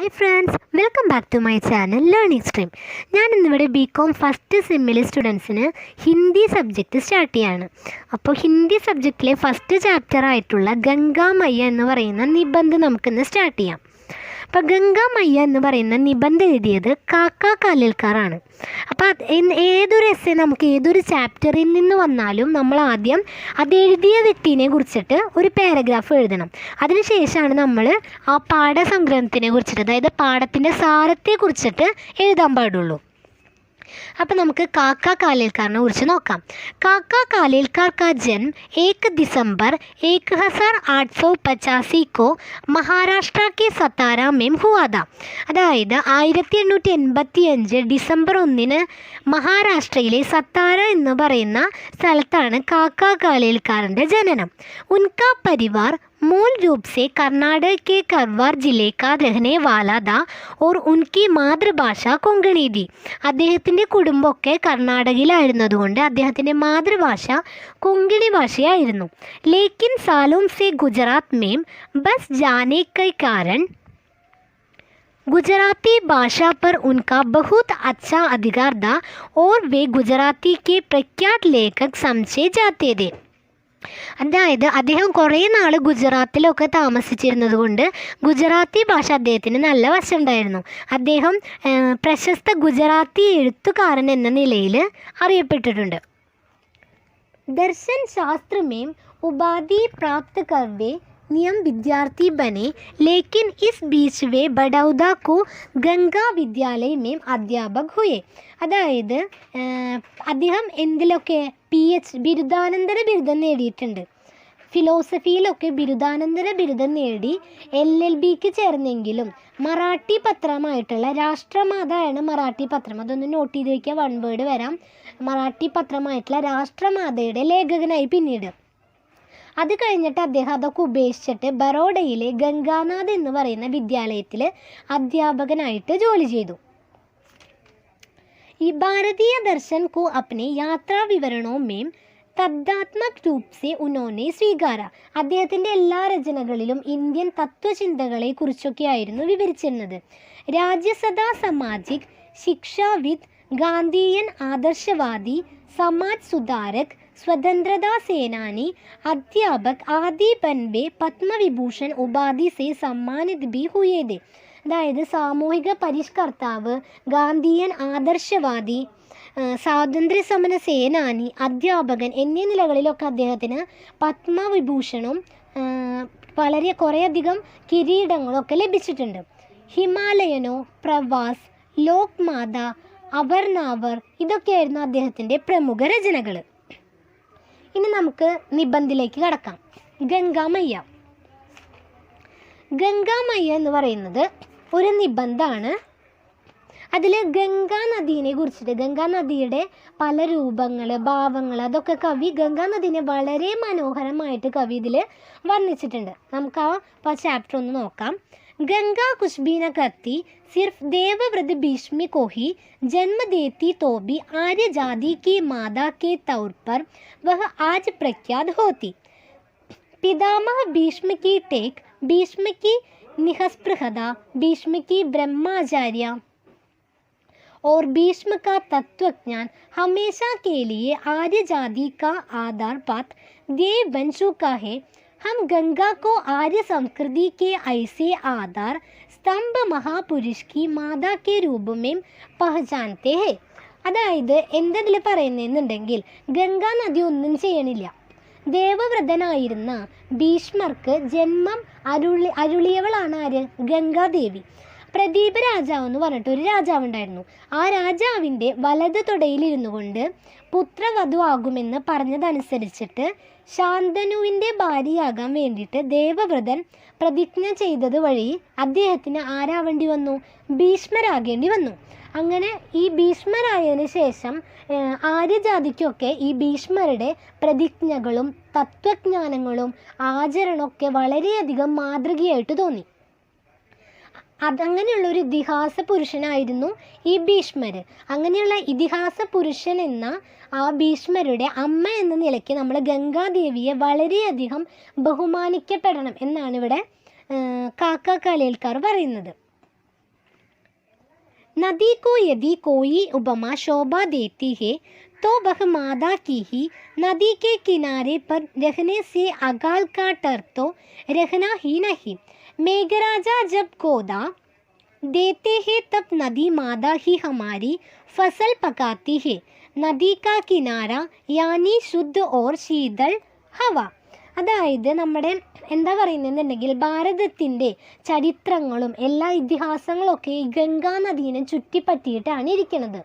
Hi friends, welcome back to my channel learning stream. ഞാൻ ഇന്നിവിടെ ബി.കോം first സെമ്മിലെ സ്റ്റുഡൻസിന് Hindi subject start ചെയ്യാണ്. അപ്പോൾ ഹിന്ദി സബ്ജക്റ്റിലെ ഫസ്റ്റ് ചാപ്റ്റർ ആയിട്ടുള്ള ഗംഗാ മയ്യ എന്ന് പറയുന്ന നിബന്ധ നമുക്കിന്ന് സ്റ്റാർട്ട് ചെയ്യാം. അപ്പോൾ ഗംഗാ മയ്യ എന്ന് പറയുന്ന നിബന്ധ എഴുതിയത് കാക്ക കാലേൽക്കറാണ്. അപ്പോൾ ഏതൊരു എസ്സേ നമുക്ക് ഏതൊരു ചാപ്റ്ററിൽ നിന്ന് വന്നാലും നമ്മൾ ആദ്യം അതെഴുതിയ വ്യക്തിനെ കുറിച്ചിട്ട് ഒരു പാരഗ്രാഫ് എഴുതണം. അതിനുശേഷമാണ് നമ്മൾ ആ പാഠസംഗ്രഹത്തിനെ കുറിച്ചിട്ട്, അതായത് പാഠത്തിൻ്റെ സാരത്തെ കുറിച്ചിട്ട് എഴുതാൻ പാടുള്ളൂ. അപ്പോൾ നമുക്ക് കാക്ക കാലേൽക്കറിനെ കുറിച്ച് നോക്കാം. കാക്ക കാലേൽക്കർ का जन्म 1 दिसंबर 1885 को महाराष्ट्र के सतारा में हुआ था. അതായത് 1885 ഡിസംബർ 1 മഹാരാഷ്ട്രയിലെ സത്താര എന്ന് പറയുന്ന സ്ഥലത്താണ് കാക്ക കാലേൽക്കറിൻ്റെ ജനനം. ഉൻകാ പരിവാർ मूल रूप से कर्नाटक के करवार जिले का रहने वाला था और उनकी മാതൃഭാഷ കൊങ്കണി थी. അദ്ദേഹത്തിൻ്റെ കുടുംബമൊക്കെ കർണാടകയിലായിരുന്നതുകൊണ്ട് അദ്ദേഹത്തിൻ്റെ മാതൃഭാഷ കൊങ്കണി ഭാഷയായിരുന്നു. ലേക്കിൻ സാലോം സെ ഗുജറാത്ത് में बस जाने के कारण गुजराती भाषा पर उनका बहुत अच्छा अधिकार था और वे गुजराती के प्रख्यात लेखक समझे जाते थे. അതായത് അദ്ദേഹം കുറേ നാൾ ഗുജറാത്തിലൊക്കെ താമസിച്ചിരുന്നത് കൊണ്ട് ഗുജറാത്തി ഭാഷ അദ്ദേഹത്തിന് നല്ല വശമുണ്ടായിരുന്നു. അദ്ദേഹം പ്രശസ്ത ഗുജറാത്തി എഴുത്തുകാരൻ എന്ന നിലയിൽ അറിയപ്പെട്ടിട്ടുണ്ട്. ദർശൻ ശാസ്ത്രമേം ഉപാധി പ്രാപ്ത് കർവേ नियम विद्यार्थी बने, लेकिन इस बीच वे बड़ौदा को गंगा विद्यालय में अध्यापक हुए. അതായത് അദ്ദേഹം എന്തിലൊക്കെ ബിരുദാനന്തര ബിരുദം നേടിയിട്ടുണ്ട്. ഫിലോസഫിയിലൊക്കെ ബിരുദാനന്തര ബിരുദം നേടി LLBക്ക് ചേർന്നെങ്കിലും മറാഠി പത്രമായിട്ടുള്ള രാഷ്ട്രമാതയാണ് മറാഠി പത്രം. അതൊന്ന് നോട്ട് ചെയ്ത് വയ്ക്കുക, വൺ വേർഡ് വരാം. മറാഠി പത്രമായിട്ടുള്ള രാഷ്ട്രമാതയുടെ ലേഖകനായി പിന്നീട്. അത് കഴിഞ്ഞിട്ട് അദ്ദേഹം അതൊക്കെ ഉപേക്ഷിച്ചിട്ട് ബറോഡയിലെ ഗംഗാനാഥ് എന്ന് പറയുന്ന വിദ്യാലയത്തിൽ അധ്യാപകനായിട്ട് ജോലി ചെയ്തു. ഈ ഭാരതീയ ദർശൻ को अपने यात्रा विवरणों में തദ്ധാത്മക് രൂപ സെ ഉനോനെ സ്വീകാര. അദ്ദേഹത്തിൻ്റെ എല്ലാ രചനകളിലും ഇന്ത്യൻ തത്വചിന്തകളെ കുറിച്ചൊക്കെയായിരുന്നു വിവരിച്ചിരുന്നത്. രാജ്യസദാ സാമാജിക് ശിക്ഷാവിദ്, ഗാന്ധിയൻ ആദർശവാദി, സമാജ് സുധാരക്, स्वतंत्रता सेनानी, अध्यापक आदि बनवे പത്മവിഭൂഷൺ ഉപാധി സെ സമ്മാനിത് ബി ഹുയേ थे. അതായത് സാമൂഹിക പരിഷ്കർത്താവ്, ഗാന്ധിയൻ ആദർശവാദി, സ്വാതന്ത്ര്യ സമര സേനാനി, അധ്യാപകൻ എന്നീ നിലകളിലൊക്കെ അദ്ദേഹത്തിന് പത്മവിഭൂഷണും കുറേയധികം കിരീടങ്ങളൊക്കെ ലഭിച്ചിട്ടുണ്ട്. ഹിമാലയനോ, പ്രവാസ്, ലോക്മാത, അവർനാവർ ഇതൊക്കെയായിരുന്നു അദ്ദേഹത്തിൻ്റെ പ്രമുഖ രചനകൾ. ഇനി നമുക്ക് നിബന്ധിലേക്ക് കടക്കാം. ഗംഗാമയ്യ. ഗംഗാമയ്യ എന്ന് പറയുന്നത് ഒരു നിബന്ധമാണ്. അതിൽ ഗംഗാ നദീനെ കുറിച്ചിട്ട്, ഗംഗാ നദിയുടെ പല രൂപങ്ങൾ, ഭാവങ്ങൾ, അതൊക്കെ കവി ഗംഗാ നദീനെ വളരെ മനോഹരമായിട്ട് കവി ഇതിൽ വർണ്ണിച്ചിട്ടുണ്ട്. നമുക്ക് ആ ചാപ്റ്റർ ഒന്ന് നോക്കാം. गंगा कुछ भी न करती, सिर्फ देवव्रत भीष्म को ही जन्म देती, तो भी आर्य जाति की मादा के तौर पर वह आज प्रख्यात होती. पितामह भीष्म की टेक, भीष्म की निःस्पृहता, भीष्म की ब्रह्मचर्य और भीष्म का तत्वज्ञान हमेशा के लिए आर्य जाति का आधार पात देव बन चुका है. हम गंगा को आर्य संस्कृति के ऐसे आधार स्तंभ महापुरुष की माता के रूप में पहचानते हैं. അതായത് എന്തെങ്കിലും പറയുന്നതെന്നുണ്ടെങ്കിൽ ഗംഗാ നദി ഒന്നും ചെയ്യണില്ല. ദേവവ്രതനായിരുന്ന ഭീഷ്മർക്ക് ജന്മം അരുളിയവളാണ് ആര്? ഗംഗാദേവി. പ്രദീപ രാജാവ് എന്ന് പറഞ്ഞിട്ട് ഒരു രാജാവുണ്ടായിരുന്നു. ആ രാജാവിൻ്റെ വലത് തുടയിലിരുന്നു കൊണ്ട് പുത്രവധു ആകുമെന്ന് പറഞ്ഞതനുസരിച്ചിട്ട് ശാന്തനുവിൻ്റെ ഭാര്യയാകാൻ വേണ്ടിയിട്ട് ദേവവ്രതൻ പ്രതിജ്ഞ ചെയ്തത് വഴി അദ്ദേഹത്തിന് ആരാവേണ്ടി വന്നു? ഭീഷ്മരാകേണ്ടി വന്നു. അങ്ങനെ ഈ ഭീഷ്മരായതിനു ശേഷം ആര്യജാതിക്കൊക്കെ ഈ ഭീഷ്മരുടെ പ്രതിജ്ഞകളും തത്വജ്ഞാനങ്ങളും ആചരണമൊക്കെ വളരെയധികം മാതൃകയായിട്ട് തോന്നി. അങ്ങനെയുള്ളൊരു ഇതിഹാസ പുരുഷനായിരുന്നു ഈ ഭീഷ്മർ. അങ്ങനെയുള്ള ഇതിഹാസ പുരുഷൻ എന്ന ആ ഭീഷ്മരുടെ അമ്മ എന്ന നിലയ്ക്ക് നമ്മൾ ഗംഗാദേവിയെ വളരെയധികം ബഹുമാനിക്കപ്പെടണം എന്നാണ് ഇവിടെ കാക്ക കാലേൽക്കർ പറയുന്നത്. नदी को यदि कोई उपमा शोभा देती है तो वह मादा की ही। नदी के किनारे पर रहने से अकाल का डर तो रहना ही नहीं। मेघराजा जब गोदा देते हैं तब नदी मादा ही हमारी फसल पकाती है। നദി കാ കിനാര യാനി ശുദ്ധ ഓർ ശീതൾ ഹവ. അതായത് നമ്മുടെ എന്താ പറയുന്നതെന്നുണ്ടെങ്കിൽ ഭാരതത്തിൻ്റെ ചരിത്രങ്ങളും എല്ലാ ഇതിഹാസങ്ങളൊക്കെ ഈ ഗംഗാ നദീനെ ചുറ്റിപ്പറ്റിയിട്ടാണ് ഇരിക്കുന്നത്.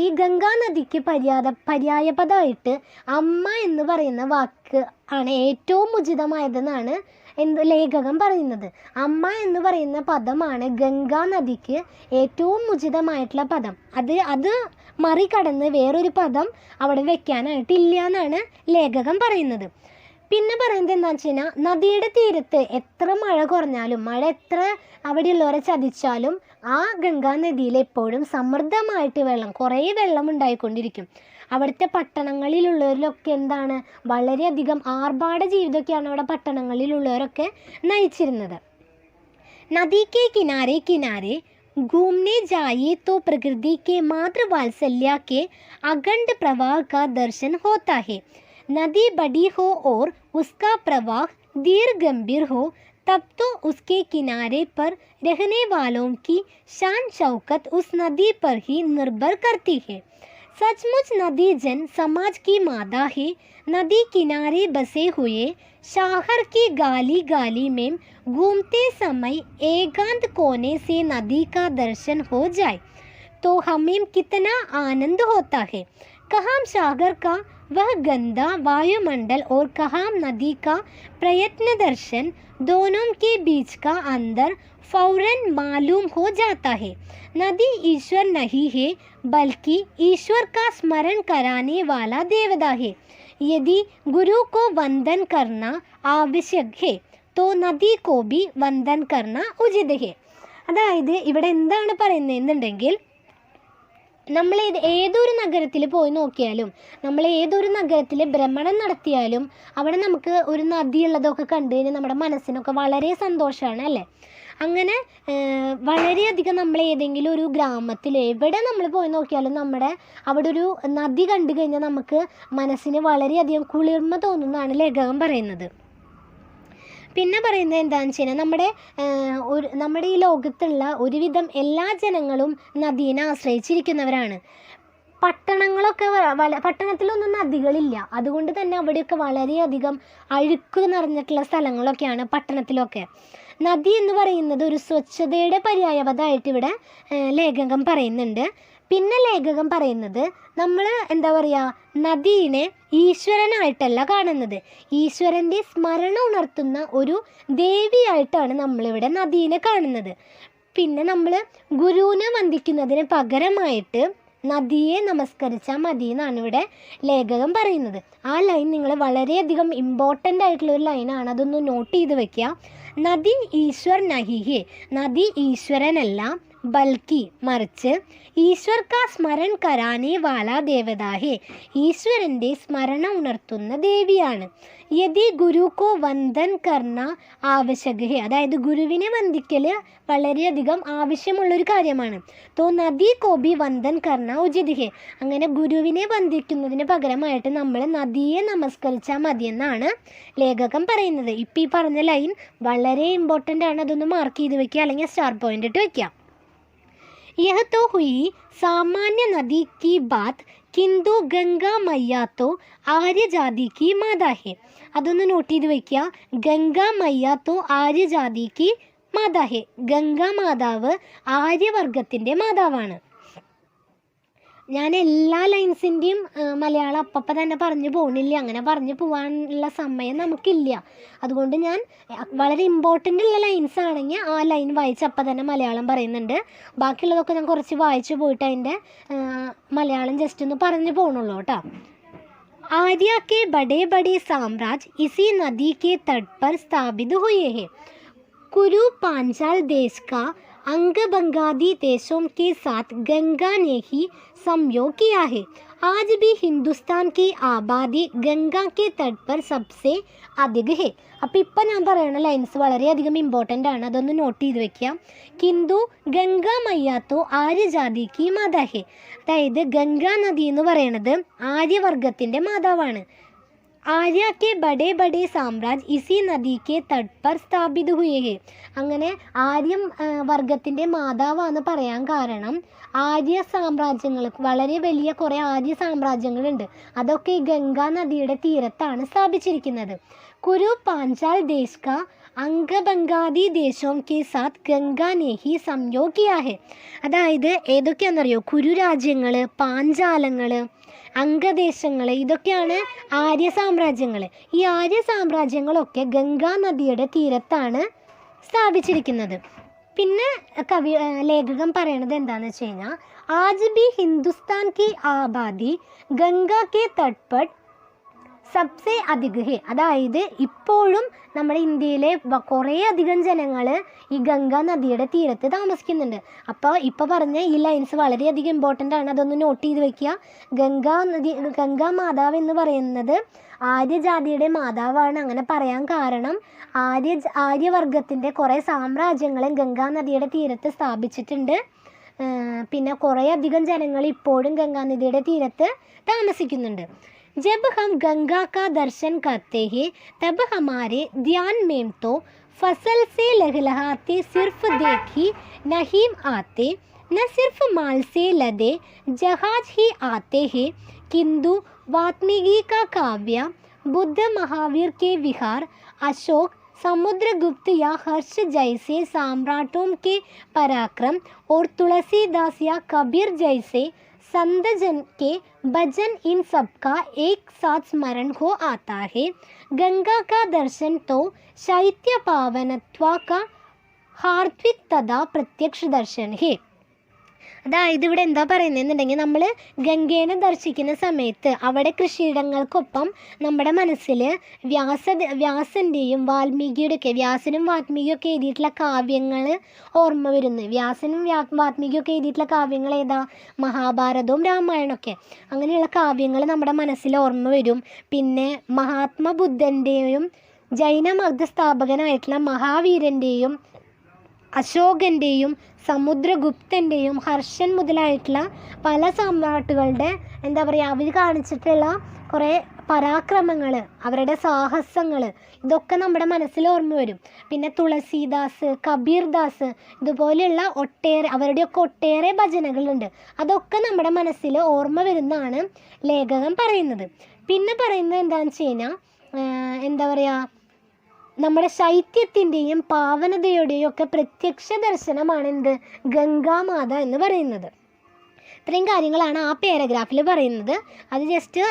ഈ ഗംഗാ നദിക്ക് പര്യായപദമായിട്ട് അമ്മ എന്ന് പറയുന്ന വാക്ക് ആണ് ഏറ്റവും ഉചിതമായതെന്നാണ് ലേഖകൻ പറയുന്നത്. അമ്മ എന്ന് പറയുന്ന പദമാണ് ഗംഗാ നദിക്ക് ഏറ്റവും ഉചിതമായിട്ടുള്ള പദം. അത് മറികടന്ന് വേറൊരു പദം അവിടെ വെക്കാനായിട്ടില്ല എന്നാണ് ലേഖകൻ പറയുന്നത്. പിന്നെ പറയുന്നത് എന്താണെന്ന് വെച്ച് കഴിഞ്ഞാൽ നദിയുടെ തീരത്ത് എത്ര മഴ കുറഞ്ഞാലും മഴ എത്ര അവിടെയുള്ളവരെ ചതിച്ചാലും ആ ഗംഗാ നദിയിൽ എപ്പോഴും സമൃദ്ധമായിട്ട് കുറേ വെള്ളം ഉണ്ടായിക്കൊണ്ടിരിക്കും. അവിടുത്തെ പട്ടണങ്ങളിലുള്ളവരിലൊക്കെ എന്താണ് വളരെയധികം ആർഭാട ജീവിതമൊക്കെയാണ് അവിടെ പട്ടണങ്ങളിലുള്ളവരൊക്കെ നയിച്ചിരുന്നത്. നദി കെ കിനാരെ കിനാരെ घूमने जाइए तो प्रकृति के मातृवात्सल्य के अखंड प्रवाह का दर्शन होता है. नदी बड़ी हो और उसका प्रवाह दीर्घ गंभीर हो तब तो उसके किनारे पर रहने वालों की शान शौकत उस नदी पर ही निर्भर करती है. सचमुच नदी जन समाज की मादा है. नदी किनारे बसे हुए शहर की गाली गाली में घूमते समय एकांत कोने से नदी का दर्शन हो जाए तो हमें कितना आनंद होता है. कहाँ सागर का वह गंदा वायुमंडल और कहाँ नदी का प्रयत्न दर्शन, दोनों के बीच का अंदर फौरन मालूम हो जाता है. नदी ईश्वर नहीं है बल्कि ईश्वर का स्मरण कराने वाला देवता है. यदि गुरु को वंदन करना आवश्यक है तो नदी को भी वंदन करना उचित है. അതായത് ഇവിടെ എന്താണ് പറയുന്നതെന്നുണ്ടെങ്കിൽ നമ്മൾ ഏതൊരു നഗരത്തിൽ പോയി നോക്കിയാലും നമ്മൾ ഏതൊരു നഗരത്തിൽ ഭ്രമണം നടത്തിയാലും അവിടെ നമുക്ക് ഒരു നദിയുള്ളതൊക്കെ കണ്ടു കഴിഞ്ഞാൽ നമ്മുടെ മനസ്സിനൊക്കെ വളരെ സന്തോഷമാണ് അല്ലേ. അങ്ങനെ വളരെയധികം നമ്മൾ ഏതെങ്കിലും ഒരു ഗ്രാമത്തിൽ എവിടെ നമ്മൾ പോയി നോക്കിയാലും നമ്മുടെ അവിടെ ഒരു നദി കണ്ടു കഴിഞ്ഞാൽ നമുക്ക് മനസ്സിന് വളരെയധികം കുളിർമ തോന്നുന്നതാണ് ലേഖകൻ പറയുന്നത്. പിന്നെ പറയുന്നത് എന്താണെന്ന് വെച്ച് കഴിഞ്ഞാൽ നമ്മുടെ ഈ ലോകത്തുള്ള ഒരുവിധം എല്ലാ ജനങ്ങളും നദീനെ ആശ്രയിച്ചിരിക്കുന്നവരാണ്. പട്ടണത്തിലൊന്നും നദികളില്ല. അതുകൊണ്ട് തന്നെ അവിടെയൊക്കെ വളരെയധികം അഴുക്ക് നിറഞ്ഞിട്ടുള്ള സ്ഥലങ്ങളൊക്കെയാണ് പട്ടണത്തിലൊക്കെ. നദി എന്ന് പറയുന്നത് ഒരു സ്വച്ഛതയുടെ പര്യായപദമായിട്ട് ഇവിടെ ലേഖകൻ പറയുന്നുണ്ട്. പിന്നെ ലേഖകൻ പറയുന്നത് നമ്മൾ എന്താ പറയുക, നദീനെ ഈശ്വരനായിട്ടല്ല കാണുന്നത്, ഈശ്വരൻ്റെ സ്മരണ ഉണർത്തുന്ന ഒരു ദേവിയായിട്ടാണ് നമ്മളിവിടെ നദീനെ കാണുന്നത്. പിന്നെ നമ്മൾ ഗുരുവിനെ വന്ദിക്കുന്നതിന് പകരമായിട്ട് നദിയെ നമസ്കരിച്ചാൽ മതി എന്നാണ് ഇവിടെ ലേഖകൻ പറയുന്നത്. ആ ലൈൻ നിങ്ങൾ വളരെയധികം ഇമ്പോർട്ടൻ്റ് ആയിട്ടുള്ളൊരു ലൈനാണ്, അതൊന്ന് നോട്ട് ചെയ്ത് വെക്കുക. നദി ഈശ്വർ നഹിഹേ, നദി ഈശ്വരനല്ല, ബൽക്കി മറിച്ച് ഈശ്വർ കാ സ്മരൺ കരാനേ വാലാ ദേവതാ ഹേ, ഈശ്വരൻ്റെ സ്മരണ ഉണർത്തുന്ന ദേവിയാണ്. യദി ഗുരു കോ വന്ദൻ കർണ ആവശ്യക ഹേ, അതായത് ഗുരുവിനെ വന്ദിക്കൽ വളരെയധികം ആവശ്യമുള്ളൊരു കാര്യമാണ്. തോ നദി കോ ബി വന്ദൻ കർണ ഉചിത് ഹേ, അങ്ങനെ ഗുരുവിനെ വന്ദിക്കുന്നതിന് പകരമായിട്ട് നമ്മൾ നദിയെ നമസ്കരിച്ചാൽ മതിയെന്നാണ് ലേഖകൻ പറയുന്നത്. ഇപ്പം ഈ പറഞ്ഞ ലൈൻ വളരെ ഇമ്പോർട്ടൻ്റ് ആണ്, അതൊന്ന് മാർക്ക് ചെയ്ത് വെക്കുക അല്ലെങ്കിൽ സ്റ്റാർ പോയിൻ്റ് ഇട്ട് വയ്ക്കുക. यह तो हुई सामान्य नदी की बात, किंतु गंगा मैया तो आर्य जाति की माता है. അതൊന്ന് നോട്ട് ചെയ്ത് വയ്ക്കുക. ഗംഗാ മയ്യ തോ ആര്യ ജാതി കി മാതാ ഹെ, ഗംഗാ മാതാവ് ആര്യവർഗത്തിൻ്റെ മാതാവാണ്. ഞാൻ എല്ലാ ലൈൻസിൻ്റെയും മലയാളം അപ്പം തന്നെ പറഞ്ഞു പോകണില്ല, അങ്ങനെ പറഞ്ഞു പോകാനുള്ള സമയം നമുക്കില്ല. അതുകൊണ്ട് ഞാൻ വളരെ ഇമ്പോർട്ടൻ്റ് ഉള്ള ലൈൻസ് ആണെങ്കിൽ ആ ലൈൻ വായിച്ച് അപ്പം തന്നെ മലയാളം പറയുന്നുണ്ട്. ബാക്കിയുള്ളതൊക്കെ ഞാൻ കുറച്ച് വായിച്ചു പോയിട്ട് അതിൻ്റെ മലയാളം ജസ്റ്റ് ഒന്ന് പറഞ്ഞു പോകണുള്ളൂ കേട്ടോ. आर्या के बड़े बड़े साम्राज्य इसी नदी के तट पर स्थापित हुए हैं. कुरु पांचाल देश का अंग बंगादी देशों के साथ गंगा ने ही संयोग किया है. आज भी हिंदुस्तान की आबादी गंगा के तट पर सबसे अधिक है. അപ്പോൾ ഇപ്പം ഞാൻ പറയുന്ന ലൈൻസ് വളരെയധികം ഇമ്പോർട്ടൻ്റ് ആണ്, അതൊന്ന് നോട്ട് ചെയ്ത് വെക്കാം. കിന്തു ഗംഗാ മയ്യാത്തോ ആര്യജാതി കി മാതാ ഹെ. അതായത് ഗംഗാ നദി എന്ന് പറയുന്നത് ആര്യവർഗത്തിൻ്റെ മാതാവാണ്. ആര്യ കെ ബഡേ ബഡേ സാമ്രാജ് ഇസി നദി കെ തട്ട് പർ സ്ഥാപിത് ഹുയേ ഹെ. അങ്ങനെ ആര്യം വർഗത്തിൻ്റെ മാതാവാന്ന് പറയാൻ കാരണം ആര്യ സാമ്രാജ്യങ്ങൾ, വളരെ വലിയ കുറേ ആര്യ സാമ്രാജ്യങ്ങളുണ്ട്, അതൊക്കെ ഈ ഗംഗാ നദിയുടെ തീരത്താണ് സ്ഥാപിച്ചിരിക്കുന്നത്. കുരു പാഞ്ചാൽ ദേശ് കാ അംഗബംഗാദി ദേശോം കെ സാത്ത് ഗംഗാ ने ही സംയോഗ കിയാ ഹെ. അതായത് ഏതൊക്കെയാണെന്നറിയോ? കുരു രാജ്യങ്ങൾ, പാഞ്ചാലങ്ങൾ, അംഗദേശങ്ങൾ, ഇതൊക്കെയാണ് ആര്യ സാമ്രാജ്യങ്ങൾ. ഈ ആര്യ സാമ്രാജ്യങ്ങളൊക്കെ ഗംഗാ നദിയുടെ തീരത്താണ് സ്ഥാപിച്ചിരിക്കുന്നത്. പിന്നെ ലേഖകൻ പറയണത് എന്താണെന്ന് വെച്ച് കഴിഞ്ഞാൽ, ആജ് ബി ഹിന്ദുസ്ഥാൻ കി ആബാദി ഗംഗാ കെ തട്ട് പർ സബ്സെ അധിക് ഹെ. അതായത് ഇപ്പോഴും നമ്മുടെ ഇന്ത്യയിലെ കുറേ അധികം ജനങ്ങൾ ഈ ഗംഗാ നദിയുടെ തീരത്ത് താമസിക്കുന്നുണ്ട്. അപ്പോൾ ഇപ്പോൾ പറഞ്ഞ ഈ ലൈൻസ് വളരെയധികം ഇമ്പോർട്ടൻ്റ് ആണ്, അതൊന്ന് നോട്ട് ചെയ്ത് വെക്കുക. ഗംഗാ മാതാവ് എന്ന് പറയുന്നത് ആര്യജാതിയുടെ മാതാവാണ്. അങ്ങനെ പറയാൻ കാരണം ആര്യവർഗത്തിൻ്റെ കുറേ സാമ്രാജ്യങ്ങളും ഗംഗാ നദിയുടെ തീരത്ത് സ്ഥാപിച്ചിട്ടുണ്ട്. പിന്നെ കുറേ അധികം ജനങ്ങൾ ഇപ്പോഴും ഗംഗാ നദിയുടെ തീരത്ത് താമസിക്കുന്നുണ്ട്. जब हम गंगा का दर्शन करते हैं तब हमारे ध्यान में तो फसल से लहलहाते सिर्फ देख ही नहीं आते, न सिर्फ माल से लदे जहाज ही आते हैं, किंतु वाल्मीकि का काव्य, बुद्ध महावीर के विहार, अशोक, समुद्रगुप्त या हर्ष जैसे सम्राटों के पराक्रम और तुलसीदास या कबीर जैसे संत जन के भजन, इन सब का एक साथ स्मरण हो आता है. गंगा का दर्शन तो शैत्य पावनत्व का हार्दिक तथा प्रत्यक्ष दर्शन है. അതായത് ഇവിടെ എന്താ പറയുന്നതെന്നുണ്ടെങ്കിൽ, നമ്മൾ ഗംഗേനെ ദർശിക്കുന്ന സമയത്ത് അവിടെ കൃഷിയിടങ്ങൾക്കൊപ്പം നമ്മുടെ മനസ്സിൽ വ്യാസൻ്റെയും വ്യാസനും വാൽമീകിയും ഒക്കെ എഴുതിയിട്ടുള്ള കാവ്യങ്ങൾ ഓർമ്മ വരുന്നു. വ്യാസനും വാൽമീകിയും ഒക്കെ എഴുതിയിട്ടുള്ള കാവ്യങ്ങൾ ഏതാ? മഹാഭാരതവും രാമായണമൊക്കെ. അങ്ങനെയുള്ള കാവ്യങ്ങൾ നമ്മുടെ മനസ്സിൽ ഓർമ്മ വരും. പിന്നെ മഹാത്മബുദ്ധൻ്റെയും ജൈന മതസ്ഥാപകനായിട്ടുള്ള മഹാവീരൻ്റെയും അശോകൻ്റെയും സമുദ്രഗുപ്തൻ്റെയും ഹർഷൻ മുതലായിട്ടുള്ള പല സമ്രാട്ടുകളുടെ എന്താ പറയുക, അവർ കാണിച്ചിട്ടുള്ള കുറേ പരാക്രമങ്ങൾ, അവരുടെ സാഹസങ്ങൾ, ഇതൊക്കെ നമ്മുടെ മനസ്സിൽ ഓർമ്മ വരും. പിന്നെ തുളസീദാസ്, കബീർദാസ്, ഇതുപോലെയുള്ള അവരുടെയൊക്കെ ഒട്ടേറെ ഭജനകളുണ്ട്. അതൊക്കെ നമ്മുടെ മനസ്സിൽ ഓർമ്മ വരുന്നതാണ് ലേഖകൻ പറയുന്നത്. പിന്നെ പറയുന്നത് എന്താണെന്ന് വെച്ച് കഴിഞ്ഞാൽ, എന്താ പറയുക, നമ്മുടെ ശൈത്യത്തിൻ്റെയും പാവനതയുടെയും ഒക്കെ പ്രത്യക്ഷ ദർശനമാണ് എന്ത്? ഗംഗാമാത എന്ന് പറയുന്നത്. ഇത്രയും കാര്യങ്ങളാണ് ആ പാരഗ്രാഫിൽ പറയുന്നത്. അത് ജസ്റ്റ്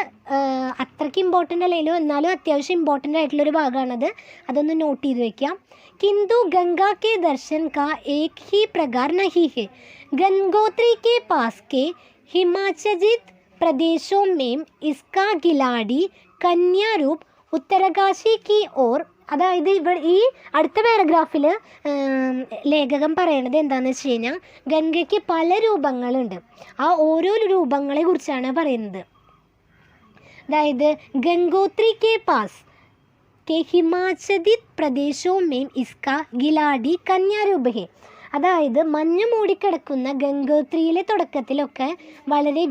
അത്രയ്ക്ക് ഇമ്പോർട്ടൻ്റ് അല്ലെങ്കിലും എന്നാലും അത്യാവശ്യം ഇമ്പോർട്ടൻ്റ് ആയിട്ടുള്ളൊരു ഭാഗമാണത്. അതൊന്ന് നോട്ട് ചെയ്ത് വയ്ക്കാം. किंतु गंगा के दर्शन का एक ही प्रकार नहीं है. गंगोत्री के पास के हिमाचलित प्रदेशों में इसका गिलाड़ी कन्या रूप उत्तरकाशी की ओर. അതായത് ഈ അടുത്ത പാരഗ്രാഫിൽ ലേഖകൻ പറയണത് എന്താണെന്ന് വെച്ച് കഴിഞ്ഞാൽ, ഗംഗയ്ക്ക് പല രൂപങ്ങളുണ്ട്. ആ ഓരോ രൂപങ്ങളെ കുറിച്ചാണ് പറയുന്നത്. അതായത് ഗംഗോത്രി കെ പാസ് കെ ഹിമാചലിത് പ്രദേശോ മേം ഇസ്ക ഗിലാഡി കന്യാരൂപ ഹെ. അതായത് മഞ്ഞ് മൂടിക്കിടക്കുന്ന ഗംഗോത്രിയിലെ തുടക്കത്തിലൊക്കെ വളരെ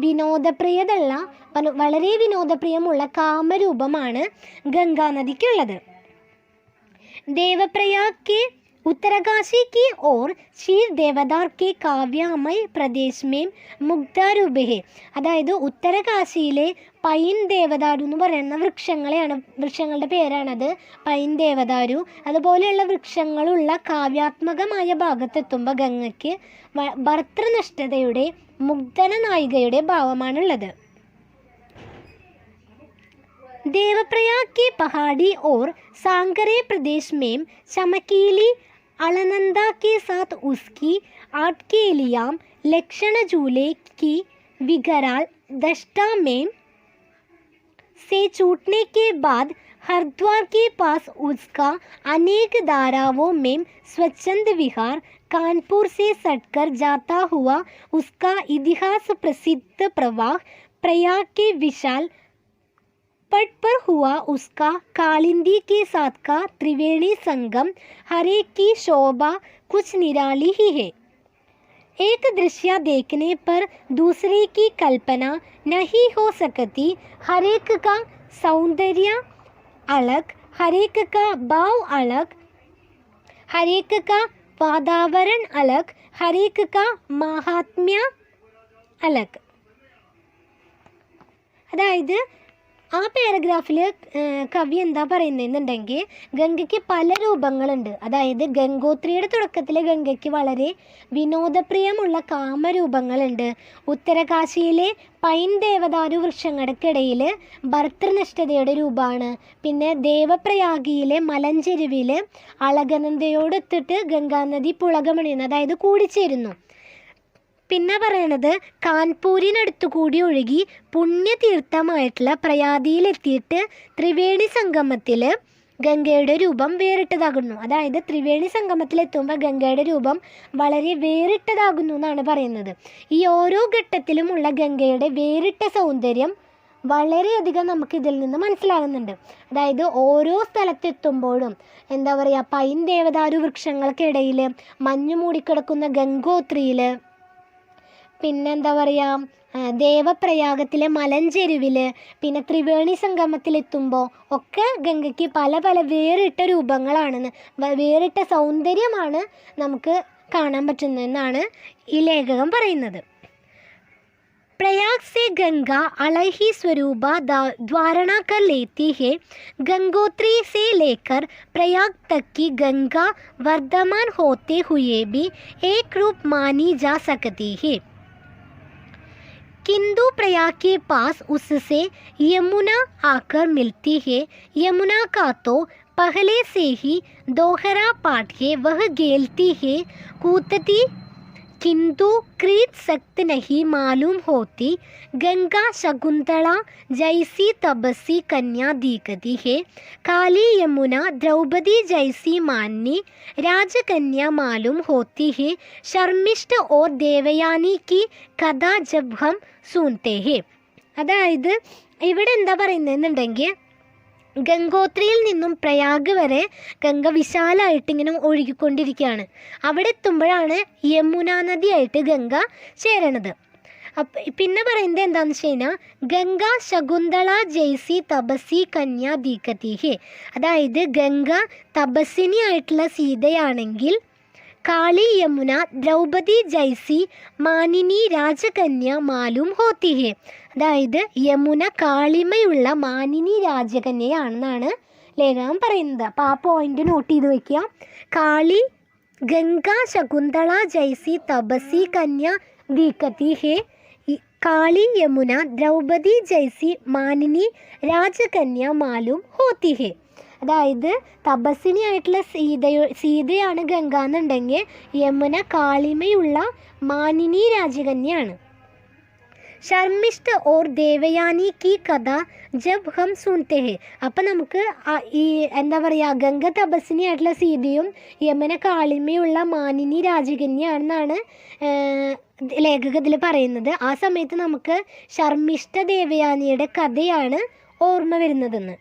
വിനോദപ്രിയമുള്ള കാമരൂപമാണ് ഗംഗാനദിക്കുള്ളത്. देवप्रयाग के उत्तरकाशी की ओर शीर देवदार के काव्यामय प्रदेश में मुग्धारूप है. അതായത് ഉത്തരകാശിയിലെ പൈൻ ദേവദാരു എന്ന് പറയുന്ന വൃക്ഷങ്ങളുടെ പേരാണത്. പൈൻ ദേവദാരു അതുപോലെയുള്ള വൃക്ഷങ്ങളുള്ള കാവ്യാത്മകമായ ഭാഗത്തെത്തുമ്പോൾ ഗംഗയ്ക്ക് ഭർത്തൃനിഷ്ഠതയുടെ മുഗ്ധന നായികയുടെ ഭാവമാണുള്ളത്. देवप्रयाग के पहाड़ी और सांगरे प्रदेश में चमकीली अलनंदा के साथ उसकी आटकेलियाम लक्षण झूले की विकराल दष्टा में से छूटने के बाद हरिद्वार के पास उसका अनेक धाराओं में स्वच्छंद विहार कानपुर से सटकर जाता हुआ उसका इतिहास प्रसिद्ध प्रवाह प्रयाग के विशाल पट पर हुआ उसका कालिंदी के साथ का त्रिवेणी संगम, हर एक की शोभा कुछ निराली ही है। एक दृश्य देखने पर दूसरे की कल्पना नहीं हो सकती, हर एक का सौंदर्य अलग, हर एक का भाव अलग, हर एक का वातावरण अलग, हर एक का महात्म्य अलग. അതായത് ആ പാരഗ്രാഫിൽ കവി എന്താ പറയുന്നതെന്നുണ്ടെങ്കിൽ ഗംഗയ്ക്ക് പല രൂപങ്ങളുണ്ട്. അതായത് ഗംഗോത്രിയുടെ തുടക്കത്തിൽ ഗംഗയ്ക്ക് വളരെ വിനോദപ്രിയമുള്ള കാമരൂപങ്ങളുണ്ട്. ഉത്തരകാശിയിലെ പൈൻ ദേവദാരു വൃക്ഷങ്ങൾക്കിടയിൽ ഭർത്തൃനിഷ്ഠതയുടെ രൂപമാണ്. പിന്നെ ദേവപ്രയാഗിയിലെ മലഞ്ചെരുവിൽ അളകനന്ദയോടൊത്തിട്ട് ഗംഗാനദി പുളകമണിയുന്നു, അതായത് കൂടിച്ചേരുന്നു. പിന്നെ പറയണത് കാൺപൂരിനടുത്തു കൂടി ഒഴുകി പുണ്യതീർത്ഥമായിട്ടുള്ള പ്രയാഗിയിലെത്തിയിട്ട് ത്രിവേണി സംഗമത്തിൽ ഗംഗയുടെ രൂപം വേറിട്ടതാകുന്നു. അതായത് ത്രിവേണി സംഗമത്തിലെത്തുമ്പോൾ ഗംഗയുടെ രൂപം വളരെ വേറിട്ടതാകുന്നു എന്നാണ് പറയുന്നത്. ഈ ഓരോ ഘട്ടത്തിലുമുള്ള ഗംഗയുടെ വേറിട്ട സൗന്ദര്യം വളരെയധികം നമുക്കിതിൽ നിന്ന് മനസ്സിലാകുന്നുണ്ട്. അതായത് ഓരോ സ്ഥലത്തെത്തുമ്പോഴും എന്താ പറയുക, പൈൻ ദേവദാരു വൃക്ഷങ്ങൾക്കിടയിൽ മഞ്ഞു മൂടിക്കിടക്കുന്ന ഗംഗോത്രിയിൽ, പിന്നെന്താ പറയുക ദേവപ്രയാഗത്തിലെ മലഞ്ചെരുവിൽ, പിന്നെ ത്രിവേണി സംഗമത്തിലെത്തുമ്പോൾ ഒക്കെ ഗംഗയ്ക്ക് പല പല വേറിട്ട രൂപങ്ങളാണെന്ന്, വേറിട്ട സൗന്ദര്യമാണ് നമുക്ക് കാണാൻ പറ്റുന്നതെന്നാണ് ഈ ലേഖകൻ പറയുന്നത്. प्रयाग से गंगा अलही स्वरूपा धारणा कर लेती है. गंगोत्री से लेकर प्रयाग तक की गंगा वर्धमान होते हुए भी एक रूप मानी जा सकती है, किंतु प्रयाग के पास उससे यमुना आकर मिलती है. यमुना का तो पहले से ही दोहरा पाठ है, वह गेलती है कूदती, किंतु क्रीत सख्त नहीं मालूम होती. गंगा शकुंतला जैसी तपस्वी कन्या दिखती है, काली यमुना द्रौपदी जैसी माननी राजकन्या मालूम होती है. शर्मिष्ठ और देवयानी की कथा जब हम सुनते हैं. അതായത് ഇവിടെ എന്താ പറയുന്നതെന്നുണ്ടെങ്കിൽ ഗംഗോത്രിയിൽ നിന്നും പ്രയാഗ് വരെ ഗംഗ വിശാലമായിട്ട് ഇങ്ങനെ ഒഴുകിക്കൊണ്ടിരിക്കുകയാണ്. അവിടെ എത്തുമ്പോഴാണ് യമുനാ നദിയായിട്ട് ഗംഗ ചേരണത്. പിന്നെ പറയുന്നത് എന്താണെന്ന് വെച്ച് കഴിഞ്ഞാൽ ഗംഗ ശകുന്തള ജയ്സി തപസ്സി കന്യാ ദീകതി ഹേ. അതായത് ഗംഗ തപസ്സിനിയായിട്ടുള്ള സീതയാണെങ്കിൽ കാളി യമുന ദ്രൗപദി ജൈസി മാനിനി രാജകന്യ മാലൂം ഹോത്തി ഹേ. അതായത് യമുന കാളിമയുള്ള മാനിനി രാജകന്യയാണെന്നാണ് ലേഖകൻ പറയുന്നത്. അപ്പോൾ ആ പോയിന്റ് നോട്ട് ചെയ്ത് വയ്ക്കുക. കാളി ഗംഗ ശകുന്തള ജൈസി തപസ്സി കന്യ ദീകതി ഹേ. കാളി യമുന ദ്രൗപദി ജൈസി മാനിനി രാജകന്യ മാലൂം ഹോത്തി ഹേ. അതായത് തപസ്സിനിയായിട്ടുള്ള സീതയാണ് ഗംഗ എന്നുണ്ടെങ്കിൽ യമുന കാളിമയുള്ള മാനിനി രാജകന്യാണ്. ശർമിഷ്ഠ ഓർ ദേവയാനി കി കഥ ജബ് ഹം സുൻത്തെ ഹെ. അപ്പം നമുക്ക് ഈ എന്താ പറയുക ഗംഗ തപസ്സിനിയായിട്ടുള്ള സീതയും യമുന കാളിമയുള്ള മാനിനി രാജകന്യാണെന്നാണ് ലേഖകത്തിൽ പറയുന്നത്. ആ സമയത്ത് നമുക്ക് ശർമിഷ്ഠ ദേവയാനിയുടെ കഥയാണ് ഓർമ്മ വരുന്നതെന്ന്.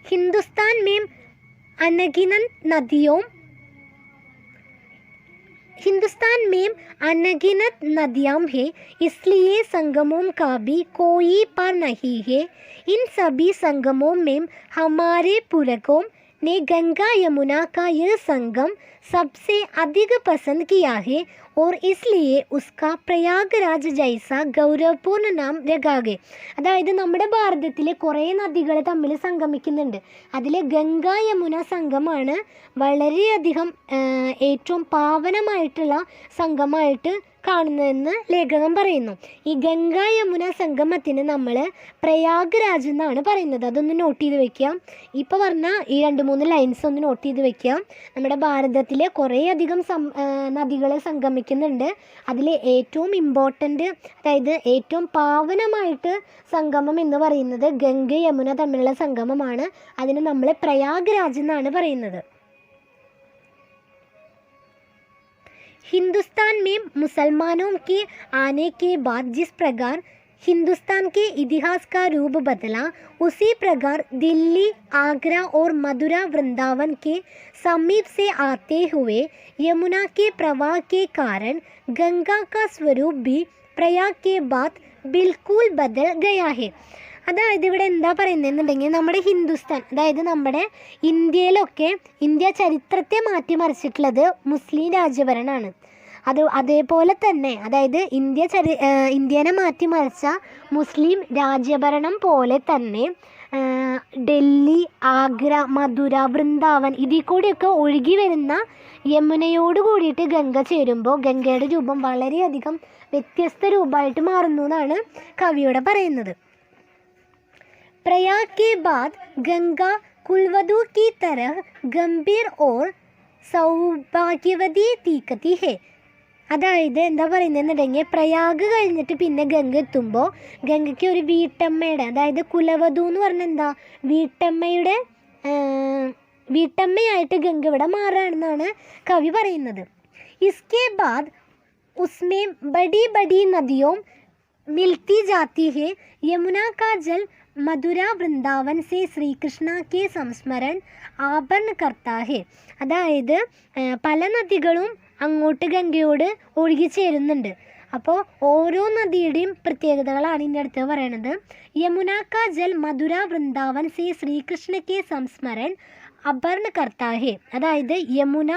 हिंदुस्तान में अनगिनत नदियाँ हैं, इसलिए संगमों का भी कोई पार नहीं है. इन सभी संगमों में हमारे पूर्वजों ने गंगा यमुना का यह संगम सबसे अधिक पसंद किया है और इसलिए उसका प्रयागराज जैसा गौरवपूर्ण नाम रखा गया. അതായത് നമ്മുടെ ഭാരതത്തിലെ കുറേ നദികൾ തമ്മിൽ സംഗമിക്കുന്നുണ്ട്. അതിൽ ഗംഗ യമുന സംഗമമാണ് വളരെയധികം ഏറ്റവും പാവനമായിട്ടുള്ള സംഗമമായിട്ട് കാണുന്നതെന്ന് ലേഖകൻ പറയുന്നു. ഈ ഗംഗ യമുന സംഗമത്തിന് നമ്മൾ പ്രയാഗ്രാജ് എന്നാണ് പറയുന്നത്. അതൊന്ന് നോട്ട് ചെയ്ത് വെക്കുക. ഇപ്പോൾ പറഞ്ഞ ഈ 2-3 ലൈൻസ് ഒന്ന് നോട്ട് ചെയ്ത് വെക്കുക. നമ്മുടെ ഭാരതത്തിലെ കുറേയധികം നദികൾ സംഗമിക്കുന്നുണ്ട്. അതിൽ ഏറ്റവും ഇമ്പോർട്ടൻ്റ്, അതായത് ഏറ്റവും പാവനമായിട്ട് സംഗമം എന്ന് പറയുന്നത് ഗംഗ യമുന തമ്മിലുള്ള സംഗമമാണ്. അതിന് നമ്മൾ പ്രയാഗ്രാജ് എന്നാണ് പറയുന്നത്. हिंदुस्तान में मुसलमानों के आने के बाद जिस प्रकार हिंदुस्तान के इतिहास का रूप बदला, उसी प्रकार दिल्ली, आगरा और मथुरा वृंदावन के समीप से आते हुए यमुना के प्रवाह के कारण गंगा का स्वरूप भी प्रयाग के बाद बिल्कुल बदल गया है. അതായത് ഇവിടെ എന്താ പറയുന്നതെന്നുണ്ടെങ്കിൽ നമ്മുടെ ഹിന്ദുസ്ഥാൻ, അതായത് നമ്മുടെ ഇന്ത്യയിലൊക്കെ ഇന്ത്യ ചരിത്രത്തെ മാറ്റിമറിച്ചിട്ടുള്ളത് മുസ്ലിം രാജ്യഭരണമാണ്. അതേപോലെ തന്നെ അതായത് ഇന്ത്യനെ മാറ്റിമറിച്ച മുസ്ലിം രാജ്യഭരണം പോലെ തന്നെ ഡൽഹി, ആഗ്ര, മഥുര, വൃന്ദാവൻ ഇതിൽ കൂടിയൊക്കെ ഒഴുകി വരുന്ന യമുനയോട് കൂടിയിട്ട് ഗംഗ ചേരുമ്പോൾ ഗംഗയുടെ രൂപം വളരെയധികം വ്യത്യസ്ത രൂപമായിട്ട് മാറുന്നു എന്നാണ് കവിയോടെ പറയുന്നത്. प्रयाग के बाद गंगा कुलवधु की तरह गंभीर और सौभाग्यवती दिखती है. അതായത് എന്താ പറയുന്നതെന്നുണ്ടെങ്കിൽ പ്രയാഗ് കഴിഞ്ഞിട്ട് പിന്നെ ഗംഗ എത്തുമ്പോൾ ഗംഗയ്ക്ക് ഒരു വീട്ടമ്മയുടെ, അതായത് കുലവധു എന്ന് പറഞ്ഞാൽ എന്താ, വീട്ടമ്മയായിട്ട് ഗംഗ ഇവിടെ മാറുകയാണെന്നാണ് കവി പറയുന്നത്. ഇസ്കെ ബാദ് ഉസ്മേ ബഡി ബഡി നദിയോं मिलती जाती है. यमुना का जल मथुरा वृंदावन से श्री कृष्ण के संस्मरण ആഭരണ करता है. അതായത് പല നദികളും അങ്ങോട്ട് ഗംഗയോട് ഒഴുകിച്ചേരുന്നുണ്ട്. അപ്പോൾ ഓരോ നദിയുടെയും പ്രത്യേകതകളാണ് ഇതിൻ്റെ അടുത്ത് പറയണത്. യമുന കാ ജൽ മഥുര വൃന്ദാവൻ സേ ശ്രീകൃഷ്ണ കെ സംസ്മരൺ അഭർണ കർത്താഹെ. അതായത് യമുന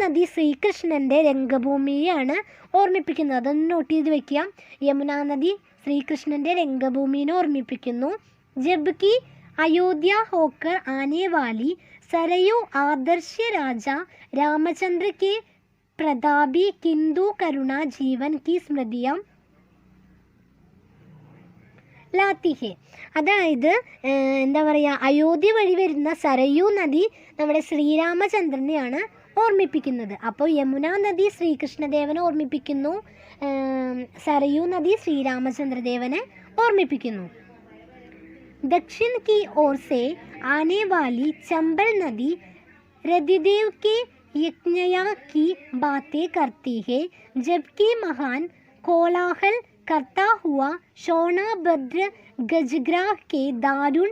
നദി ശ്രീകൃഷ്ണൻ്റെ രംഗഭൂമിയെയാണ് ഓർമ്മിപ്പിക്കുന്നത്. അതൊന്ന് നോട്ട് ചെയ്ത് വെക്കുക. യമുന നദി ശ്രീകൃഷ്ണൻ്റെ രംഗഭൂമിയെ ഓർമ്മിപ്പിക്കുന്നു. ജബ്കി അയോധ്യ ഹോക്കർ ആനെ വാലി सरयू आदर्श राजा रामचंद्र के प्रतापी किंतु करुणा जीवन की स्मृतियां लाती है. അതായത് എന്താ പറയുക, അയോധ്യ വഴി വരുന്ന സരയൂ നദി നമ്മുടെ ശ്രീരാമചന്ദ്രനെയാണ് ഓർമ്മിപ്പിക്കുന്നത്. അപ്പോൾ യമുന നദി ശ്രീകൃഷ്ണദേവനെ ഓർമ്മിപ്പിക്കുന്നു, സരയൂ നദി ശ്രീരാമചന്ദ്രദേവനെ ഓർമ്മിപ്പിക്കുന്നു. दक्षिण की ओर से आने वाली चंबल नदी रतिदेव के यज्ञयाग की बातें करती है, जबकि महान कोलाहल करता हुआ सोनाभद्र गजग्राह के दारुण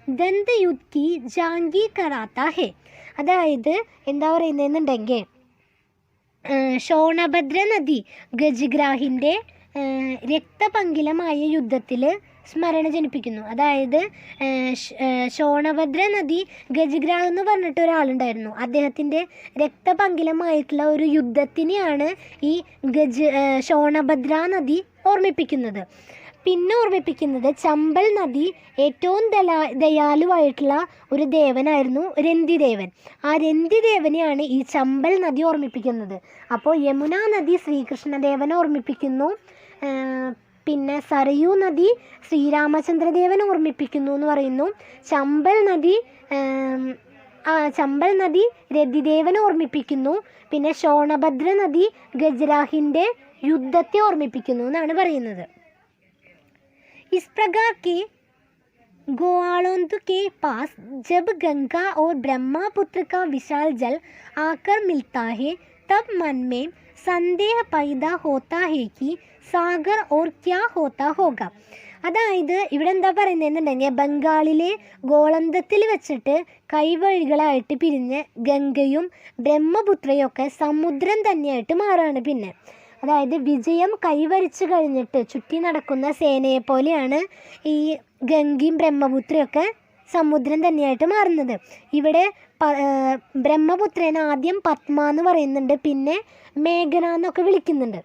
दंत युद्ध की जांगी कराता है. അതായത് എന്താ പറയുന്നതെന്നുണ്ടെങ്കിൽ സോണഭദ്ര നദി ഗജഗ്രാഹിൻ്റെ രക്തപങ്കിലമായ യുദ്ധത്തിൽ സ്മരണ ജനിപ്പിക്കുന്നു. അതായത് സോണഭദ്ര നദി ഗജഗ്രാഹ് എന്ന് പറഞ്ഞിട്ട് ഒരാളുണ്ടായിരുന്നു. അദ്ദേഹത്തിൻ്റെ രക്തപങ്കിലമായിട്ടുള്ള ഒരു യുദ്ധത്തിനെയാണ് ഈ സോണഭദ്ര നദി ഓർമ്മിപ്പിക്കുന്നത്. പിന്നെ ഓർമ്മിപ്പിക്കുന്നത് ചമ്പൽ നദി ഏറ്റവും ദയാലുവായിട്ടുള്ള ഒരു ദേവനായിരുന്നു രന്തിദേവൻ. ആ രന്തിദേവനെയാണ് ഈ ചമ്പൽ നദി ഓർമ്മിപ്പിക്കുന്നത്. അപ്പോൾ യമുന നദി ശ്രീകൃഷ്ണദേവനെ ഓർമ്മിപ്പിക്കുന്നു, പിന്നെ സരയൂ നദി ശ്രീരാമചന്ദ്രദേവനെ ഓർമ്മിപ്പിക്കുന്നു എന്ന് പറയുന്നു. ചമ്പൽ നദി രതിദേവനെ ഓർമ്മിപ്പിക്കുന്നു. പിന്നെ സോണഭദ്ര നദി ഗജരാഹിൻ്റെ യുദ്ധത്തെ ഓർമ്മിപ്പിക്കുന്നു എന്നാണ് പറയുന്നത്. इस प्रकार के गोआलोंद के पास जब गंगा और ब्रह्मपुत्र का विशाल जल आकर मिलता है, तब मन में संदेह पैदा होता है कि सागर और क्या होता होगा. അതായത് ഇവിടെ എന്താ പറയുന്നതെന്നുണ്ടെങ്കിൽ ബംഗാളിലെ ഗോളന്തത്തിൽ വെച്ചിട്ട് കൈവഴികളായിട്ട് പിരിഞ്ഞ് ഗംഗയും ബ്രഹ്മപുത്രയും ഒക്കെ സമുദ്രം തന്നെയായിട്ട് മാറുകയാണ്. പിന്നെ അതായത് വിജയം കൈവരിച്ചു കഴിഞ്ഞിട്ട് ചുറ്റി നടക്കുന്ന സേനയെ പോലെയാണ് ഈ ഗംഗയും ബ്രഹ്മപുത്രയൊക്കെ സമുദ്രം തന്നെയായിട്ട് മാറുന്നത്. ഇവിടെ ബ്രഹ്മപുത്രനെ ആദ്യം പത്മ എന്ന് പറയുന്നുണ്ട്, പിന്നെ മേഘന എന്നൊക്കെ വിളിക്കുന്നുണ്ട്.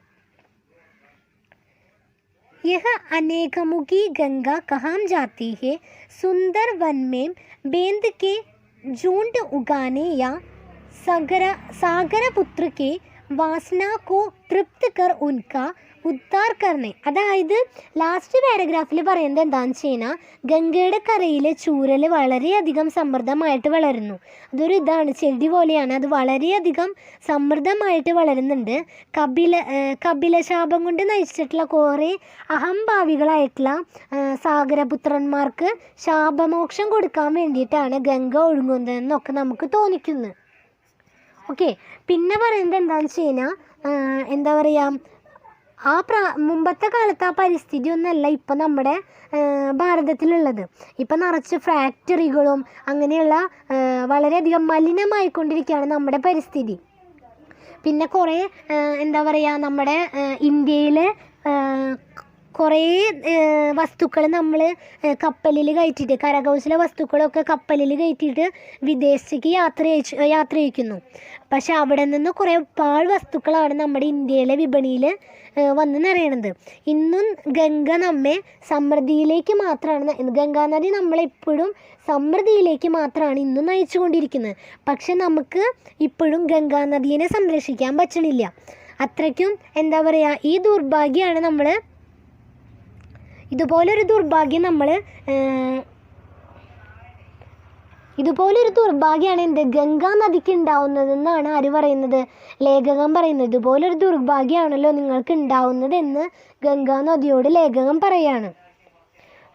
यह अनेकमुखी गंगा कहाँ जाती है, सुंदर वन में बेंद के झुंड उगाने या सागर पुत्र के वासना को तृप्त कर उनका ഉദ്ധാർ കർണേ. അതായത് ലാസ്റ്റ് പാരഗ്രാഫിൽ പറയുന്നത് എന്താണെന്ന് വെച്ച് കഴിഞ്ഞാൽ ഗംഗയുടെ കരയിലെ ചൂരൽ വളരെയധികം സമൃദ്ധമായിട്ട് വളരുന്നു. അതൊരു ഇതാണ്, ചെടി പോലെയാണ്. അത് വളരെയധികം സമൃദ്ധമായിട്ട് വളരുന്നുണ്ട്. കപിലശാപം കൊണ്ട് നയിച്ചിട്ടുള്ള കുറേ അഹംഭാവികളായിട്ടുള്ള സാഗരപുത്രന്മാർക്ക് ശാപമോക്ഷം കൊടുക്കാൻ വേണ്ടിയിട്ടാണ് ഗംഗ ഒഴുകുന്നതെന്നൊക്കെ നമുക്ക് തോന്നിക്കുന്നു. ഓക്കെ, പിന്നെ പറയുന്നത് എന്താണെന്ന് വെച്ച് കഴിഞ്ഞാൽ എന്താ പറയുക, മുമ്പത്തെ കാലത്ത് ആ പരിസ്ഥിതി ഒന്നല്ല ഇപ്പം നമ്മുടെ ഭാരതത്തിലുള്ളത്. ഇപ്പം നിറച്ച് ഫാക്ടറികളും അങ്ങനെയുള്ള വളരെയധികം മലിനമായിക്കൊണ്ടിരിക്കുകയാണ് നമ്മുടെ പരിസ്ഥിതി. പിന്നെ കുറേ എന്താ പറയുക, നമ്മുടെ ഇന്ത്യയിൽ കുറേ വസ്തുക്കൾ നമ്മൾ കപ്പലിൽ കയറ്റിയിട്ട്, കരകൗശല വസ്തുക്കളൊക്കെ കപ്പലിൽ കയറ്റിയിട്ട് വിദേശത്തേക്ക് യാത്ര അയക്കുന്നു. പക്ഷെ അവിടെ നിന്ന് കുറേ പാഴ് വസ്തുക്കളാണ് നമ്മുടെ ഇന്ത്യയിലെ വിപണിയിൽ വന്ന് നിറയണത്. ഇന്നും ഗംഗ നമ്മെ സമൃദ്ധിയിലേക്ക് മാത്രമാണ്, ഗംഗാനദി നമ്മളെപ്പോഴും സമൃദ്ധിയിലേക്ക് മാത്രമാണ് ഇന്നും നയിച്ചു കൊണ്ടിരിക്കുന്നത്. പക്ഷെ നമുക്ക് ഇപ്പോഴും ഗംഗാനദിയെ സംരക്ഷിക്കാൻ പറ്റണില്ല. അത്രയ്ക്കും എന്താ പറയുക, ഈ ദുർഭാഗ്യമാണ് നമ്മൾ, ഇതുപോലൊരു ദുർഭാഗ്യമാണ് ഗംഗാ നദിക്ക് ഉണ്ടാവുന്നതെന്നാണ് ആര് പറയുന്നത്? ലേഖകൻ പറയുന്നത്. ഇതുപോലൊരു ദുർഭാഗ്യമാണല്ലോ നിങ്ങൾക്ക് ഉണ്ടാവുന്നതെന്ന് ഗംഗാ നദിയോട് ലേഖകൻ പറയാണ്.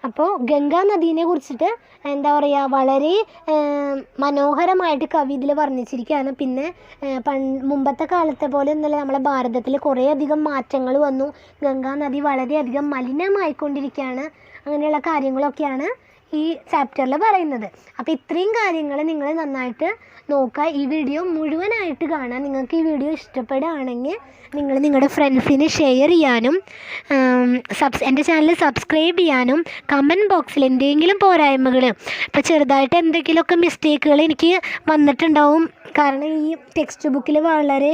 അപ്പോൾ ഗംഗാ നദീനെ കുറിച്ചിട്ട് എന്താ പറയുക, വളരെ മനോഹരമായിട്ട് കവി ഇതിൽ വർണ്ണിച്ചിരിക്കുകയാണ്. പിന്നെ മുമ്പത്തെ കാലത്തെ പോലെ ഒന്നുമല്ല, നമ്മളെ ഭാരതത്തിൽ കുറേയധികം മാറ്റങ്ങൾ വന്നു. ഗംഗാ നദി വളരെയധികം മലിനമായിക്കൊണ്ടിരിക്കുകയാണ്. അങ്ങനെയുള്ള കാര്യങ്ങളൊക്കെയാണ് ഈ ചാപ്റ്ററിൽ പറയുന്നത്. അപ്പോൾ ഇത്രയും കാര്യങ്ങൾ നിങ്ങൾ നന്നായിട്ട് നോക്കുക. ഈ വീഡിയോ മുഴുവനായിട്ട് കാണാൻ. നിങ്ങൾക്ക് ഈ വീഡിയോ ഇഷ്ടപ്പെടുകയാണെങ്കിൽ നിങ്ങൾ നിങ്ങളുടെ ഫ്രണ്ട്സിന് ഷെയർ ചെയ്യാനും എൻ്റെ ചാനൽ സബ്സ്ക്രൈബ് ചെയ്യാനും കമൻറ്റ് ബോക്സിൽ എന്തെങ്കിലും പോരായ്മകൾ, ഇപ്പോൾ ചെറുതായിട്ട് എന്തെങ്കിലുമൊക്കെ മിസ്റ്റേക്കുകൾ എനിക്ക് വന്നിട്ടുണ്ടാവും. കാരണം ഈ ടെക്സ്റ്റ് ബുക്കിൽ വളരെ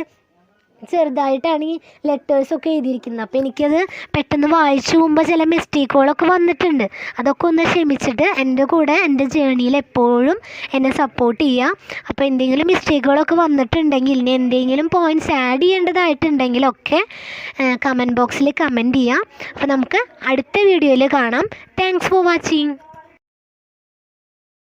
ചെറുതായിട്ടാണ് ഈ ലെറ്റേഴ്സൊക്കെ എഴുതിയിരിക്കുന്നത്. അപ്പോൾ എനിക്കത് പെട്ടെന്ന് വായിച്ചു പോകുമ്പോൾ ചില മിസ്റ്റേക്കുകളൊക്കെ വന്നിട്ടുണ്ട്. അതൊക്കെ ഒന്ന് ക്ഷമിച്ചിട്ട് എൻ്റെ കൂടെ എൻ്റെ ജേണിയിൽ എപ്പോഴും എന്നെ സപ്പോർട്ട് ചെയ്യുക. അപ്പോൾ എന്തെങ്കിലും മിസ്റ്റേക്കുകളൊക്കെ വന്നിട്ടുണ്ടെങ്കിൽ, ഇനി എന്തെങ്കിലും പോയിൻറ്റ്സ് ആഡ് ചെയ്യേണ്ടതായിട്ടുണ്ടെങ്കിലൊക്കെ കമൻറ്റ് ബോക്സിൽ കമൻറ്റ് ചെയ്യുക. അപ്പോൾ നമുക്ക് അടുത്ത വീഡിയോയിൽ കാണാം. Thanks for watching.